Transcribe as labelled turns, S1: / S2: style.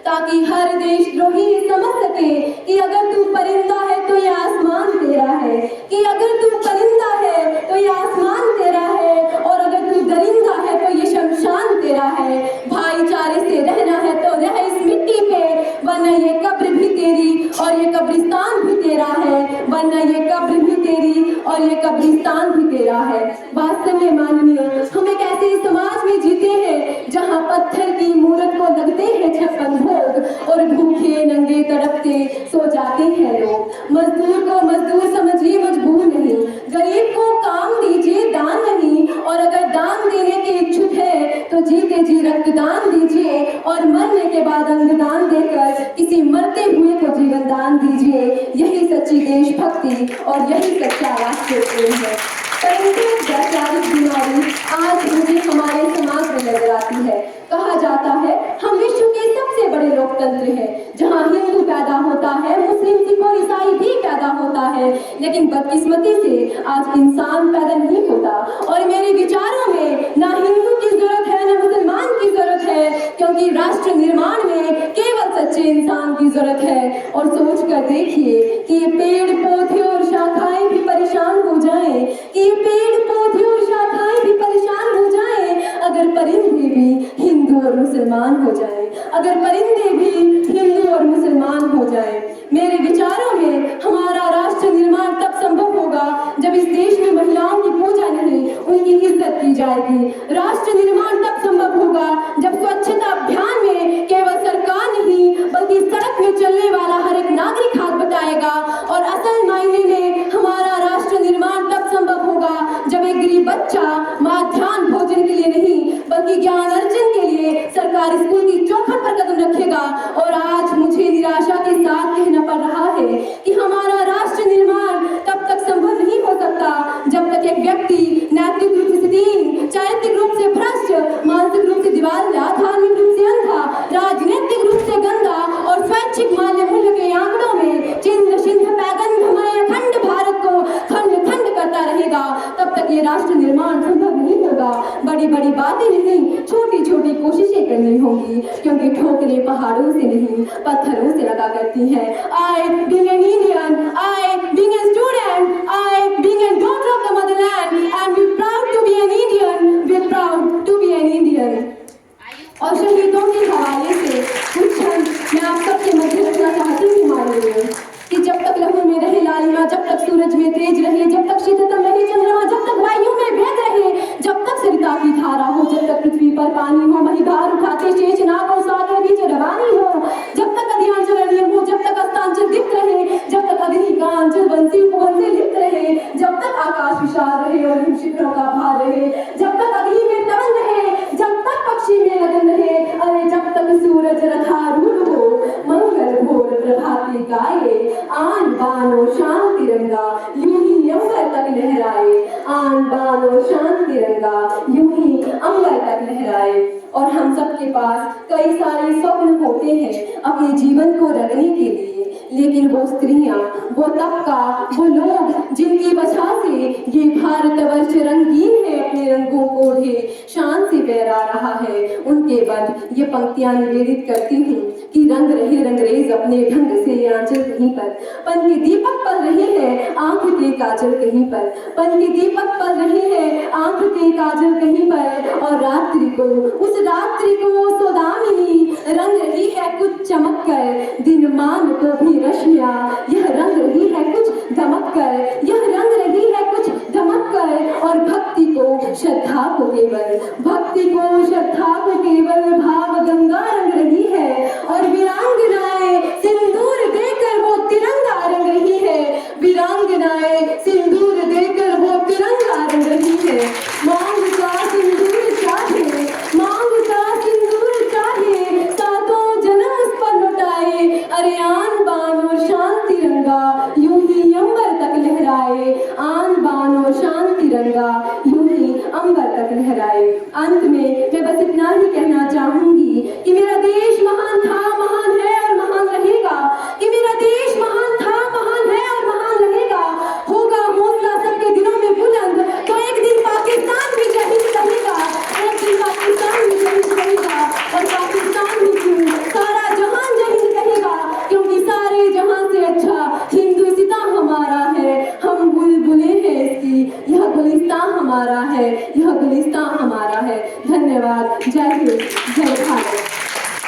S1: ताकि हर देशद्रोही समझ सके कि अगर तू परिंदा है तो ये आसमान तेरा है, कि अगर तू परिंदा है तो ये आसमान तेरा है, और अगर तू दरिंदा है तो ये शमशान तेरा है। भाईचारे से रहना है तो रह इस मिट्टी पे, वरना ये कब्र भी तेरी और ये कब्रिस्तान भी तेरा है, वरना ये कब्र भी तेरी और ये कब्रिस्तान भी तेरा है। वास्तव में माननीय, हम एक ऐसे समाज में जीते हैं जहां पत्थर की मूरत को लगते हैं 56 भोग और भूखे नंगे तड़पते सो जाते हैं लोग। मजदूर को मजदूर समझिए, मजबूर नहीं। गरीब को काम दीजिए, दान नहीं। और अगर दान देने के इच्छुक है तो जीते जी रक्तदान दीजिए, और मरने के बाद अंगदान देकर किसी मरते हुए को जीवन दान दीजिए। यही सच्ची देशभक्ति और यही सच्चा राष्ट्रीय प्रेम है। परंतु वैचारिक बीमारी आज मुझे हमारे समाज में नजर आती है। कहा जाता है हम विश्व के सबसे बड़े लोकतंत्र हैं, जहां हिंदू पैदा होता है, मुस्लिम, सिख और ईसाई भी पैदा होता है, लेकिन बदकिस्मती से आज इंसान पैदा नहीं होता। और मेरे विचारों में ना हिंदू की जरूरत है ना मुसलमान की जरूरत है, क्योंकि राष्ट्र निर्माण में केवल सच्चे इंसान की जरूरत है। और सोच कर देखिए कि ये पेड़ पौधे और शाखाएं भी परेशान हो जाएं, कि ये पेड़ पौधे और शाखाएं भी परेशान हो जाएं अगर परिंदे भी हिंदू और मुसलमान हो जाएं, अगर परिंदे भी हिंदू और मुसलमान हो जाएं। मेरे विचारों में हमारा राष्ट्र निर्माण तब संभव होगा जब इस देश में महिलाओं की पूजा नहीं, उनकी इज्जत की जाएगी। राष्ट्र निर्माण तब संभव होगा जब स्वच्छता अभियान में केवल सरकार नहीं बल्कि सड़क में चलने वाला हर एक नागरिक हाथ बटाएगा। और असल मायने में हमारा राष्ट्र निर्माण तब संभव होगा जब एक गरीब बच्चा मध्याह्न भोजन के लिए नहीं बल्कि ज्ञान अर्जन के लिए सरकारी स्कूल की चौखट पर कदम रखेगा। और आज मुझे निराशा के साथ कहना पड़ रहा है कि हमारा राष्ट्र निर्माण तब तक संभव नहीं हो सकता जब तक एक व्यक्ति नैतिक रूप से दीन, चारित्रिक रूप से भ्रष्ट, मानसिक रूप से दिवालिया, धार्मिक रूप से अंधा, राजनीतिक रूप से गंदा और स्वैच्छिक माल्य मूल्य के आंकड़ों में चिन्ह सिंध पैगंद हमारे अखंड भारत को खंड खंड करता रहेगा। तब तक ये राष्ट्र निर्माण संभव नहीं होगा। बड़ी बड़ी बातें नहीं, छोटी छोटी कोशिशें करनी होंगी, क्योंकि ठोकरें पहाड़ों से नहीं पत्थरों से लगा करती हैं। I being an Indian, I being a student, I being a daughter of the motherland, and we're proud to be an Indian, we're proud to be an Indian। और शहीदों के हवाले से कुछ क्षण मैं आप सबके मध्य रखना चाहती हूँ माननीय, कि जब तक लहू में रहे लालिमा, जब तक सूरज में तेज रहे, जब तक शीतलतम रहे चंद्रमा, जब तक वायु में भेद रहे, जब तक सरिता की धारा हो, जब तक पृथ्वी पर पानी हो, महिभार उठाते शेष नाग और सागर के बीच रवानी हो, जब तक अधियांचल अनियम हो, जब तक अस्तांचल दीप्त रहे, जब तक अग्नि का अंचल बंसी उपवन से लिप्त रहे, जब तक आकाश विशाल रहे और हिम शिखरों का भार रहे, जब तक अग्नि में तवन रहे, जब तक पक्षी में लगन रहे, अरे जब तक सूरज रथारूढ़ हो, मंगल भोर प्रभाती गाए, आन बान और शान तिरंगा यूं ही अंबर तक लहराए, आन बान और शान तिरंगा यूं ही अंबर तक लहराए। और हम सबके पास कई सारे स्वप्न होते हैं अपने जीवन को रंगने के लिए, लेकिन वो स्त्रियां, वो तबका, वो लोग जिनकी वजह से ये भारतवर्ष रंगीन है, अपने रंगों को ओढ़े शान से फहरा रहा है, उनके बाद ये पंक्तियां निवेदित करती हूँ कि रंग रहे रंगरेज अपने ढंग से आंचल कहीं पर, पन के दीपक पल रहे हैं आंख के काजल कहीं पर, पन के दीपक पल रहे हैं आंख के काजल कहीं पर। और रात्रि को, उस रात्रि को सौदामिनी रंग रही है कुछ चमक कर, दिन मान को भी रश्मियां यह रंग रही है कुछ दमक कर, यह रंग रही है कुछ दमक कर। और भक्ति को श्रद्धा को केवल, भक्ति को श्रद्धा को केवल भाव गंगा रंग रही है। और वीरांगनाएं सिंदूर देकर वो तिरंगा रंग रही है, वीरांगनाएं सिंदूर देकर वो तिरंगा रंग रही है। मांग का सिंदूर चाहे, मांग का सिंदूर चाहे, सातों जन्म उस पर लुटाए, अरे आन बान और शान तिरंगा यूं ही अंबर तक लहराए, आन बान और शान तिरंगा यूं ही अंबर तक लहराए। अंत में मैं बस इतना ही कहना चाहूंगी कि मेरा देश महान था, महान है और महान रहेगा, कि मेरा देश महान था, महान है और महान रहेगा। होगा हौसला सबके दिलों में बुलंद तो एक दिन पाकिस्तान भी शहीद रहेगा, एक दिन पाकिस्तान भी शहीद रहेगा। और पाकिस्तान भी क्यों, सारा जहां हमारा है, यह गुलिस्तान हमारा है। धन्यवाद। जय हिंद, जय भारत।